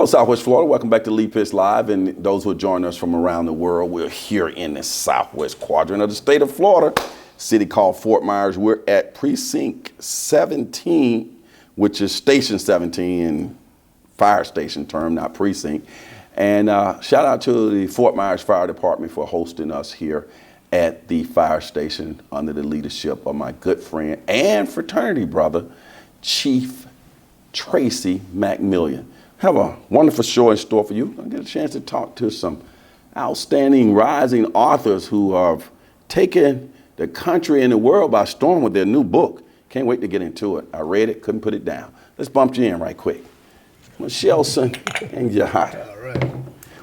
Hello, Southwest Florida. Welcome back to Lead Pitch Live. And those who are joining us from around the world, we're here in the southwest quadrant of the state of Florida, city called Fort Myers. We're at Precinct 17, which is Station 17 in fire station term, not precinct. And shout out to the Fort Myers Fire Department for hosting us here at the fire station under the leadership of my good friend and fraternity brother, Chief Tracy McMillian. Have a wonderful show in store for you. I get a chance to talk to some outstanding rising authors who have taken the country and the world by storm with their new book. Can't wait to get into it. I read it, couldn't put it down. Let's bump you in right quick. Michelson and Yajaida. All right.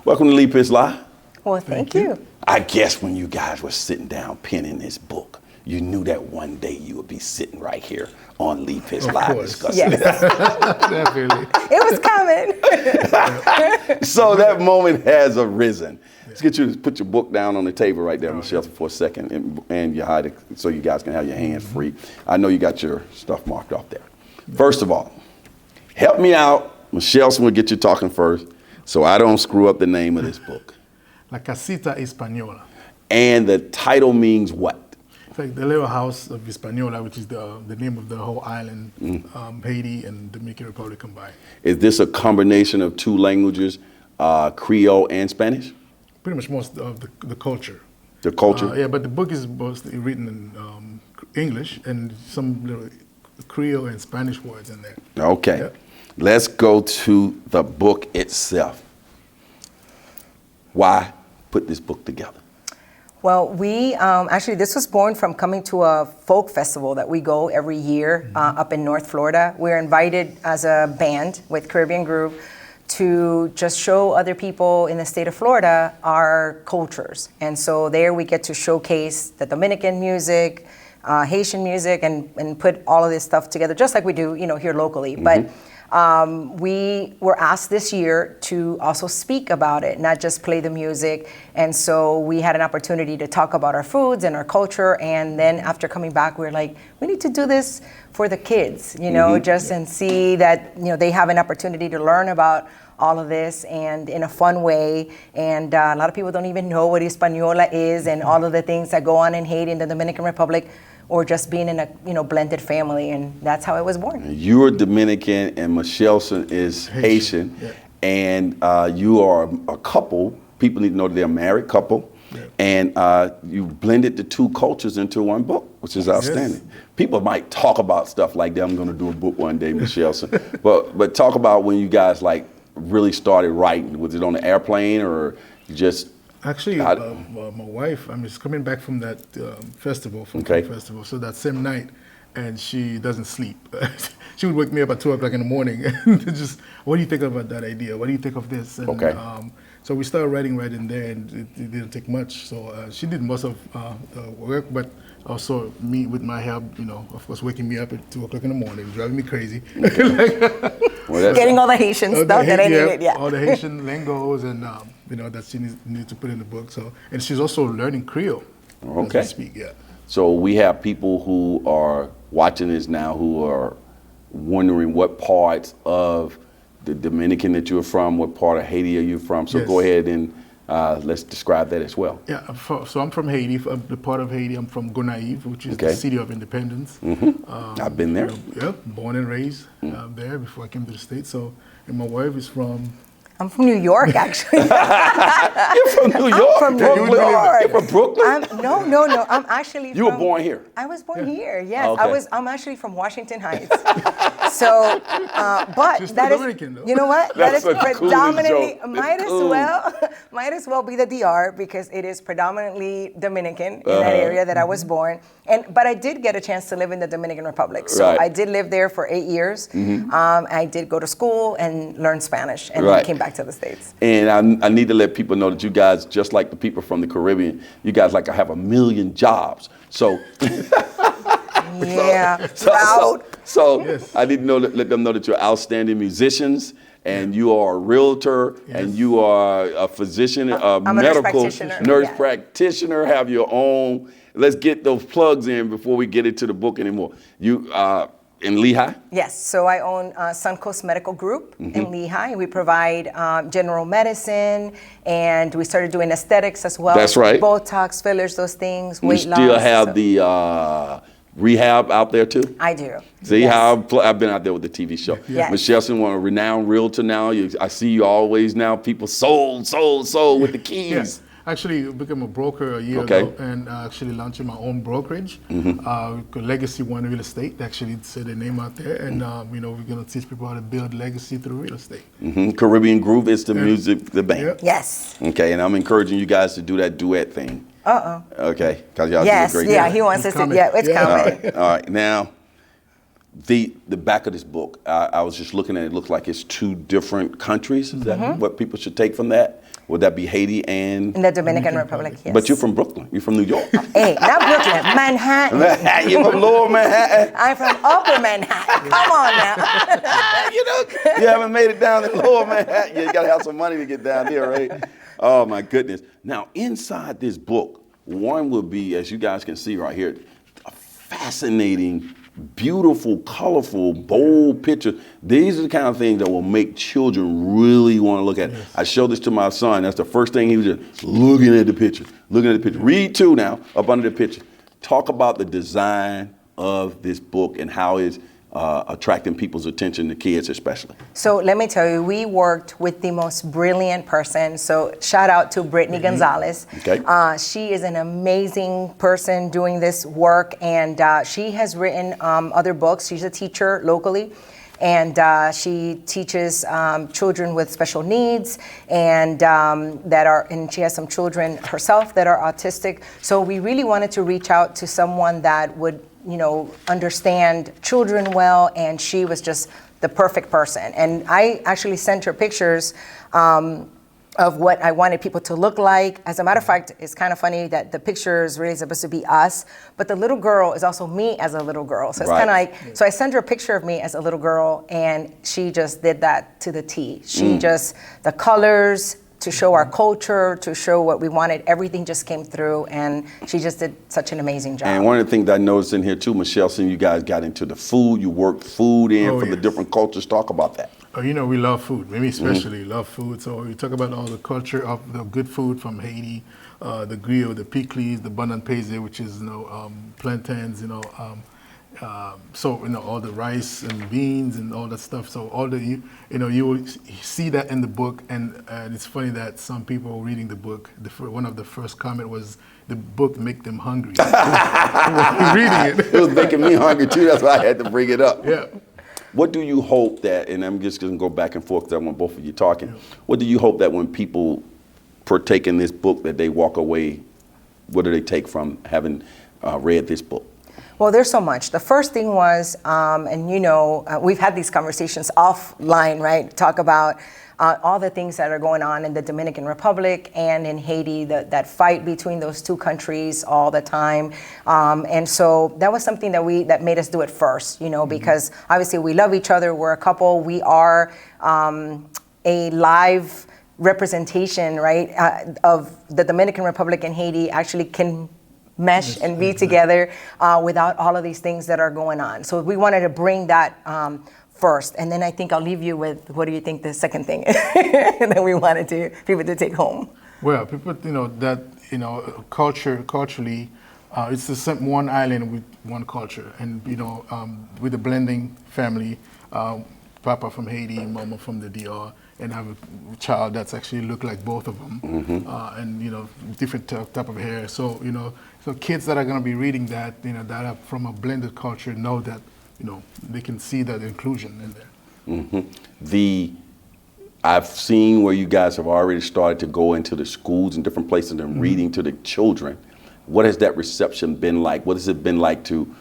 Welcome to Lead Pitch Live. Well, thank you. I guess when you guys were sitting down penning this book, you knew that one day you would be sitting right here on Lead Pitch Live discussing it. Definitely. It was coming. So that moment has arisen. Let's get you to put your book down on the table right there, Michelle, for a second, and Yajaida, so you guys can have your hands free. I know you got your stuff marked off there. First of all, help me out. Michelson will get you talking first, so I don't screw up the name of this book. La Casita Española. And the title means what? It's like the little house of Hispaniola, which is the name of the whole island, Haiti and Dominican Republic combined. Is this a combination of two languages, Creole and Spanish? Pretty much most of the culture. The culture? Yeah, but the book is mostly written in English and some little Creole and Spanish words in there. Okay. Yeah. Let's go to the book itself. Why put this book together? Well, we actually, this was born from coming to a folk festival that we go every year up in North Florida. We're invited as a band with Caribbean Groove to just show other people in the state of Florida our cultures. And so there we get to showcase the Dominican music, Haitian music, and put all of this stuff together, just like we do, here locally. But we were asked this year to also speak about it, not just play the music. And so we had an opportunity to talk about our foods and our culture. And then after coming back, we were like, we need to do this for the kids, and see that, they have an opportunity to learn about all of this and in a fun way. And a lot of people don't even know what Hispaniola is and all of the things that go on in Haiti and the Dominican Republic, or just being in a blended family, and that's how it was born. You're Dominican and Michelson is Haitian, yeah. And you are a couple. People need to know that they're a married couple, yeah. And you blended the two cultures into one book, which is outstanding. Yes. People might talk about stuff like that. I'm going to do a book one day, Michelson. but talk about when you guys really started writing. Was it on the airplane or just? Actually, my wife, she's coming back from that festival, festival. So that same night, and she doesn't sleep. She would wake me up at 2 o'clock in the morning and just, what do you think about that idea? What do you think of this? And, so we started writing right in there, and it didn't take much. So she did most of the work, but also me with my help, of course, waking me up at 2 o'clock in the morning, driving me crazy. Getting all the Haitian stuff that I needed, yeah. All the Haitian lingos and, that she needs to put in the book. So, and she's also learning Creole as we speak, yeah. So we have people who are watching this now who are wondering what parts of the Dominican that you're from, what part of Haiti are you from? So go ahead and let's describe that as well. Yeah, so I'm from Haiti, the part of Haiti. I'm from Gonaïve, which is the city of independence. I've been there. Born and raised there before I came to the States. So, and my wife is from... I'm from New York, actually. You're from New York? I'm from New York. You're from Brooklyn? No. I'm actually You were born here? I was born here, yes. Okay. I'm actually from Washington Heights. So, but that is, Dominican, though. you know what? That is predominantly, might as well be the DR, because it is predominantly Dominican in that area that I was born. But I did get a chance to live in the Dominican Republic. So I did live there for 8 years. I did go to school and learn Spanish, and then came back to the States. And I need to let people know that you guys, just like the people from the Caribbean, you guys have 1 million jobs. So yeah, so I need to let them know that you're outstanding musicians, and you are a realtor, and you are a physician, I'm medical nurse practitioner, have your own. Let's get those plugs in before we get into the book anymore. You in Lehigh? Yes, so I own Suncoast Medical Group in Lehigh. We provide general medicine, and we started doing aesthetics as well. That's right. Botox, fillers, those things, You weight loss. still have the rehab out there too? I do. See Yes. how I've been out there with the TV show. Yes. Michelson, one a renowned realtor now. I see you always now. People sold with the keys. Yes. Actually, I became a broker a year ago and actually launching my own brokerage, Legacy One Real Estate. They actually said their name out there, and we're going to teach people how to build legacy through real estate. Caribbean Groove is the music, the band. Yeah. Yes. Okay, and I'm encouraging you guys to do that duet thing. Okay, because y'all do a great yeah, job. he wants us to. coming. Yeah, it's Yeah. coming. All right. Now, the back of this book, I was just looking at it. It looks like it's 2 different countries. Is that what people should take from that? Would that be Haiti and? In the Dominican Republic, yes. But you're from Brooklyn. You're from New York. Hey, not Brooklyn, Manhattan. You're from Lower Manhattan. I'm from Upper Manhattan. Come on now. You haven't made it down to Lower Manhattan. You got to have some money to get down here, right? Oh my goodness. Now, inside this book, one will be, as you guys can see right here, a fascinating, beautiful, colorful, bold picture. These are the kind of things that will make children really want to look at it. Yes. I showed this to my son. That's the first thing he was just looking at the picture, Read too now, up under the picture. Talk about the design of this book and how it's attracting people's attention, the kids especially. So let me tell you, we worked with the most brilliant person. So shout out to Brittany Gonzalez. Okay. She is an amazing person doing this work, and she has written other books. She's a teacher locally, and she teaches children with special needs, and and she has some children herself that are autistic. So we really wanted to reach out to someone that would understand children well, and she was just the perfect person. And I actually sent her pictures of what I wanted people to look like. As a matter of fact, it's kind of funny that the picture is really supposed to be us, but the little girl is also me as a little girl. So it's kind of like, so I sent her a picture of me as a little girl, and she just did that to the T. She just, the colors, to show our culture, to show what we wanted, everything just came through, and she just did such an amazing job. And one of the things I noticed in here too, Michelson, you guys got into the food, you worked food in from the different cultures. Talk about that. Oh, we love food. Maybe especially love food. So we talk about all the culture of the good food from Haiti, the griot, the pickles, the bun peze, which is plantains, all the rice and beans and all that stuff. So all the you will see that in the book, and it's funny that some people reading the book, one of the first comment was, the book make them hungry. Reading it. It was making me hungry too. That's why I had to bring it up. Yeah. What do you hope that, and I'm just going to go back and forth because I want both of you talking. What do you hope that when people partake in this book that they walk away, what do they take from having read this book? Well, there's so much. The first thing was, we've had these conversations offline, right? Talk about all the things that are going on in the Dominican Republic and in Haiti, that fight between those two countries all the time. And so that was something that made us do it first, because obviously we love each other. We're a couple. We are a live representation, right, of the Dominican Republic and Haiti actually can mesh and be together without all of these things that are going on. So we wanted to bring that first, and then I think I'll leave you with, what do you think the second thing that we wanted people to take home? Well, people, culturally, it's the same one island with one culture, and with a blending family, Papa from Haiti, Mama from the DR, and have a child that's actually look like both of them, and different type of hair. So so kids that are going to be reading that, that are from a blended culture, know that they can see that inclusion in there. I've seen where you guys have already started to go into the schools and different places and reading to the children. What has that reception been like? What has it been like to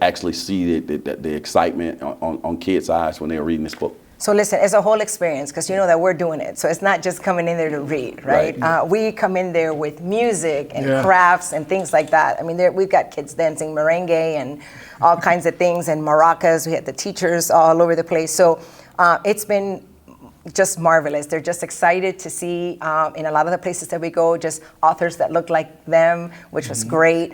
actually see the excitement on kids' eyes when they're reading this book? So listen, it's a whole experience, because you know that we're doing it. So it's not just coming in there to read, right? We come in there with music and crafts and things like that. I mean, we've got kids dancing merengue and all kinds of things, and maracas. We had the teachers all over the place. So it's been, just marvelous. They're just excited to see in a lot of the places that we go, just authors that look like them, which was great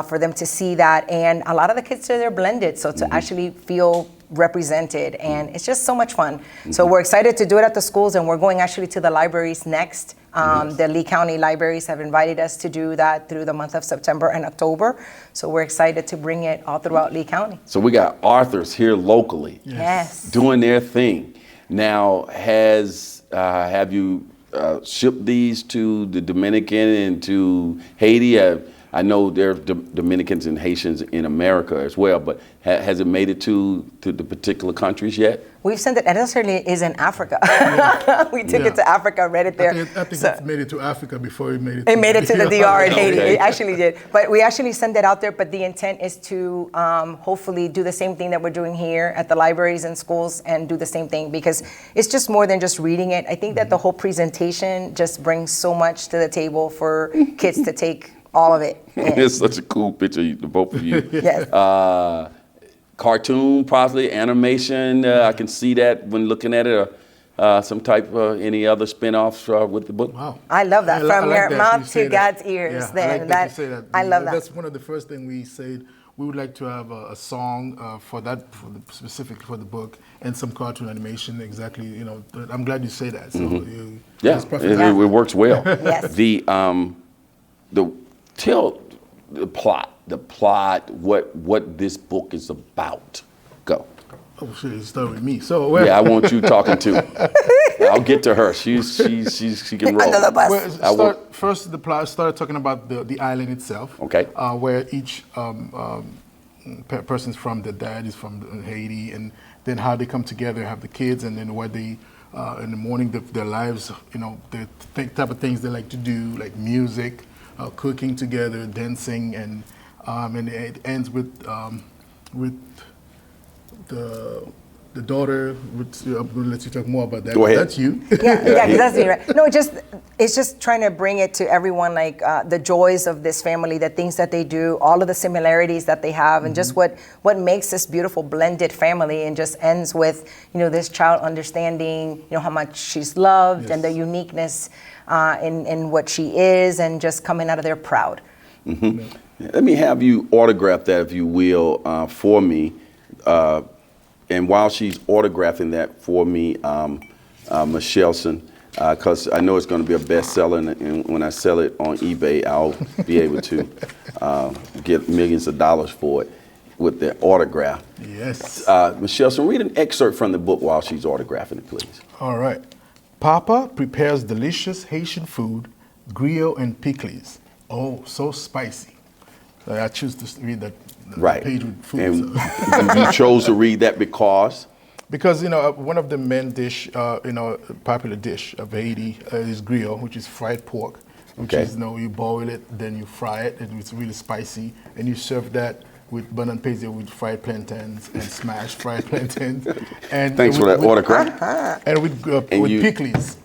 for them to see that. And a lot of the kids are there blended, so to actually feel represented, and it's just so much fun. So we're excited to do it at the schools, and we're going actually to the libraries next. The Lee County libraries have invited us to do that through the month of September and October. So we're excited to bring it all throughout Lee County. So we got authors here locally Yes. doing their thing. Now, have you shipped these to the Dominican and to Haiti? I know there's Dominicans and Haitians in America as well, but has it made it to the particular countries yet? We've sent it, and it certainly is in Africa. We took it to Africa, read it there. I think it made it to Africa before it made it. It made it to the DR in Haiti. Okay. It actually did. But we actually send it out there. But the intent is to hopefully do the same thing that we're doing here at the libraries and schools, and do the same thing, because it's just more than just reading it. I think that the whole presentation just brings so much to the table for kids to take all of it in. It's such a cool picture, the both of you. Yes. Cartoon, possibly animation. I can see that when looking at it. Some type of any other spin-offs with the book. Wow. I love that. From like your that mouth you say to that. God's ears. Yeah, Then I like that you say that. I love that. That's one of the first things we said. We would like to have a song specific for the book, and some cartoon animation. Exactly. You know, I'm glad you say that. So Yeah, perfect. it works well. Yes. Tell the plot, what this book is about. Go. Oh shit! You start with me. So Yeah, I want you talking too. I'll get to her. She can roll. Under the bus. First, the plot started talking about the island itself. Okay. Where each person's from. The dad is from Haiti, and then how they come together, have the kids, and then what they in the morning, their lives. You know, the type of things they like to do, like music, cooking together, dancing, and it ends with the daughter. I'm going to let you talk more about that. Go ahead. That's you. Yeah, 'cause that's me, right? No, it's just trying to bring it to everyone, like the joys of this family, the things that they do, all of the similarities that they have, and just what makes this beautiful blended family, and just ends with, this child understanding, how much she's loved, and the uniqueness in what she is, and just coming out of there proud. Mm-hmm. Let me have you autograph that, if you will, for me. And while she's autographing that for me, Michelson, because I know it's going to be a bestseller, and when I sell it on eBay, I'll be able to get millions of dollars for it with the autograph. Yes. Michelson, read an excerpt from the book while she's autographing it, please. All right. Papa prepares delicious Haitian food, griot and pickles. Oh, so spicy. I choose to read that page with food. And you chose to read that because? Because, one of the main dish, popular dish of Haiti is griot, which is fried pork. Which is, you boil it, then you fry it, and it's really spicy. And you serve that with banana pizza with fried plantains and smashed fried plantains. And Thanks for that autograph. And with pickles,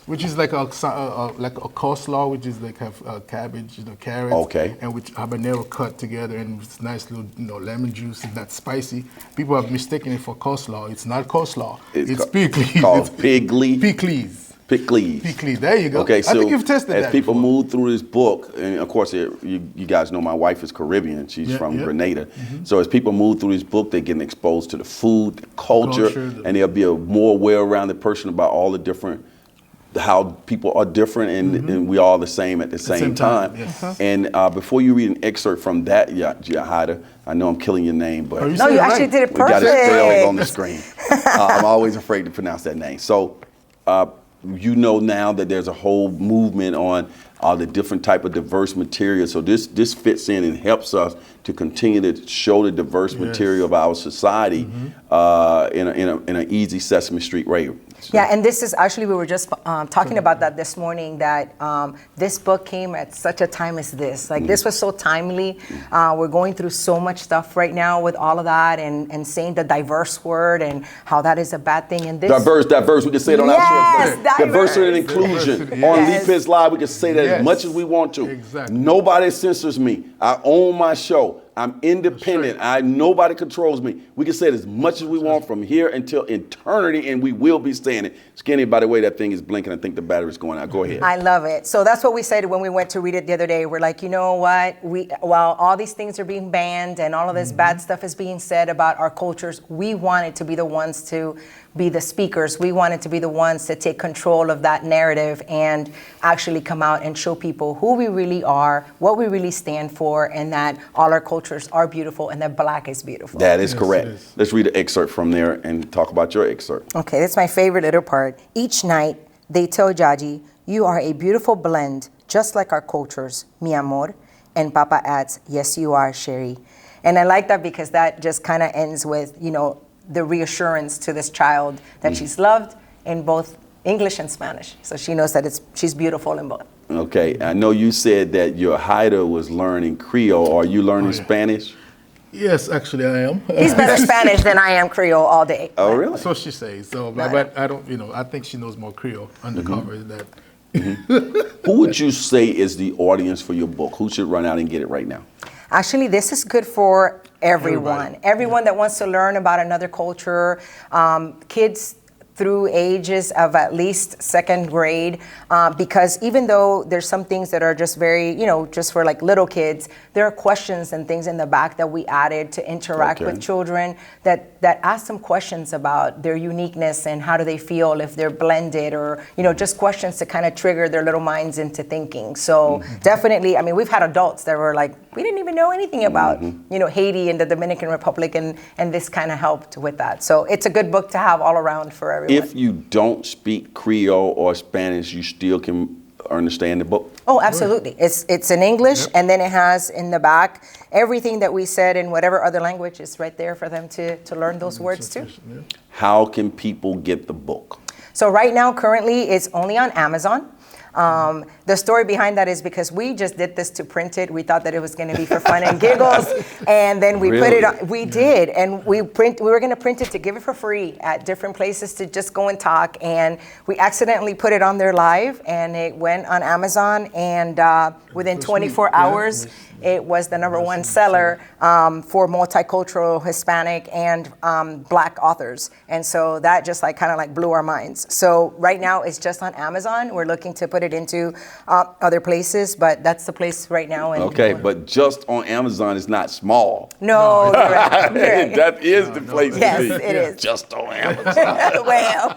which is like a coleslaw, which is like have cabbage, carrots, and with habanero cut together, and with nice little lemon juice, and that's spicy. People have mistaken it for coleslaw. It's not coleslaw. It's pickles. Called piggly. Pickles. Pickles. There you go. Okay, so I think you've tested as that people before. move through this book, and of course, you guys know my wife is Caribbean. She's from Grenada. Mm-hmm. So as people move through this book, they're getting exposed to the food, the culture, and they'll be a more well-rounded person about all the different, how people are different, and we all the same at the same time. Yes. And before you read an excerpt from that, Yajaida, I know I'm killing your name, but No, you actually did it we got perfect. it spelled on the screen. I'm always afraid to pronounce that name. So you know now that there's a whole movement on the different type of diverse material. So this fits in and helps us to continue to show the diverse material of our society in an easy Sesame Street way. So. Yeah, and this is actually, we were just talking about that this morning, that this book came at such a time as this. Like, this was so timely. We're going through so much stuff right now with all of that, and saying the diverse word and how that is a bad thing. And this diverse, we can say it on our show. diverse. Diversity and inclusion. On Yes. Leap Is Live, we can say that as much as we want to. Exactly. Nobody censors me. I own my show. I'm independent. Nobody controls me. We can say it as much as we want from here until eternity, and we will be saying it. Skinny, by the way, that thing is blinking. I think the battery's going out. Go ahead. I love it. So that's what we said when we went to read it the other day. We're like, you know what? While all these things are being banned and all of this bad stuff is being said about our cultures, we wanted to be the ones to be the speakers. We wanted to be the ones to take control of that narrative and actually come out and show people who we really are, what we really stand for, and that all our cultures are beautiful and that Black is beautiful. That is correct. Let's read an excerpt from there and talk about your excerpt. Okay, that's my favorite little part. Each night, they tell Yaji, you are a beautiful blend, just like our cultures, mi amor. And Papa adds, yes, you are, Sherry. And I like that because that just kind of ends with, the reassurance to this child that she's loved in both English and Spanish. So she knows that she's beautiful in both. Okay, I know you said that your Yajaida was learning Creole. Are you learning Spanish? Yes, actually I am. He's better Spanish than I am Creole all day. Oh, really? So she says. So, but I don't, I think she knows more Creole undercover than that. Who would you say is the audience for your book? Who should run out and get it right now? Actually, this is good for everyone. Everyone that wants to learn about another culture, kids through ages of at least second grade, because even though there's some things that are just very, just for like little kids, there are questions and things in the back that we added to interact with children that ask them questions about their uniqueness and how do they feel if they're blended, or, just questions to kind of trigger their little minds into thinking. So definitely, I mean, we've had adults that were like, we didn't even know anything about, Haiti and the Dominican Republic, and this kind of helped with that. So it's a good book to have all around for everyone. If you don't speak Creole or Spanish, you still can understand the book? Oh, absolutely. It's in English, and then it has in the back everything that we said in whatever other language is right there for them to learn those words too. How can people get the book? So right now, currently, it's only on Amazon. The story behind that is because we just did this to print it. We thought that it was going to be for fun and giggles, and then we put it on. We did, and we were going to print it to give it for free at different places to just go and talk, and we accidentally put it on there live, and it went on Amazon, and within 24 hours, it was the #1 seller for multicultural Hispanic and Black authors. And so that just kind of blew our minds. So right now it's just on Amazon. We're looking to put it into other places, but that's the place right now. Okay, but just on Amazon is not small. No, you're right. That is the place yes, to be. It is. Just on Amazon. Well,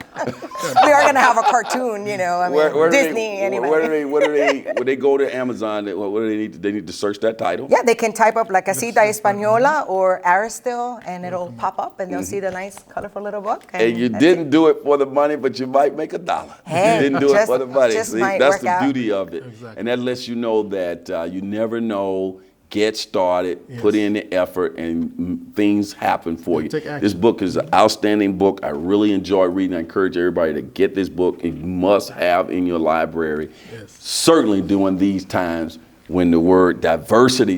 we are going to have a cartoon, where Disney anyway. When they go to Amazon, what do they need? They need to search that title? Yeah, they can type up La Casita Española or Aristhyl, and it'll pop up, and they'll see the nice, colorful little book. And you didn't do it for the money, but you might make $1. Hey, you didn't do it for the money. Just See, might that's work the out. beauty of it. Exactly. And that lets you know that you never know. Get started, put in the effort, and things happen for you. Take action. This book is an outstanding book. I really enjoy reading. I encourage everybody to get this book. You must have in your library. Certainly during these times when the word diversity,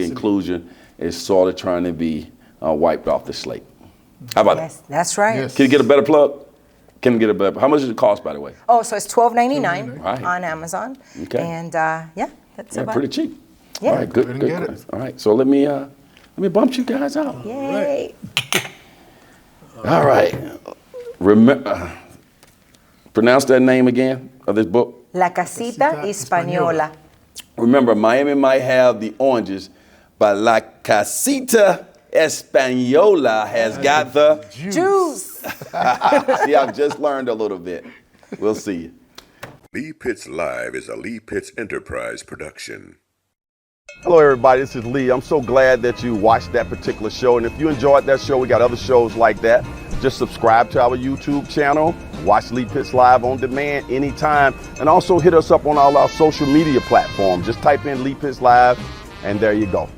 inclusion is sort of trying to be wiped off the slate. How about that? That's right. Yes. Can you get a better plug? Can you get a better? How much does it cost, by the way? Oh, so it's $12.99 Right. on Amazon. Okay. And that's about pretty cheap. Yeah. All right, good. Get it. All right, so let me bump you guys out. Yay. All right. Pronounce that name again of this book. La Casita Española. Remember, Miami might have the oranges, but La Casita Española has got the Juice. See, I've just learned a little bit. We'll see you. Lee Pitts Live is a Lee Pitts Enterprise production. Hello, everybody. This is Lee. I'm so glad that you watched that particular show. And if you enjoyed that show, we got other shows like that. Just subscribe to our YouTube channel. Watch Lee Pitts Live on demand anytime. And also hit us up on all our social media platforms. Just type in Lee Pitts Live, and there you go.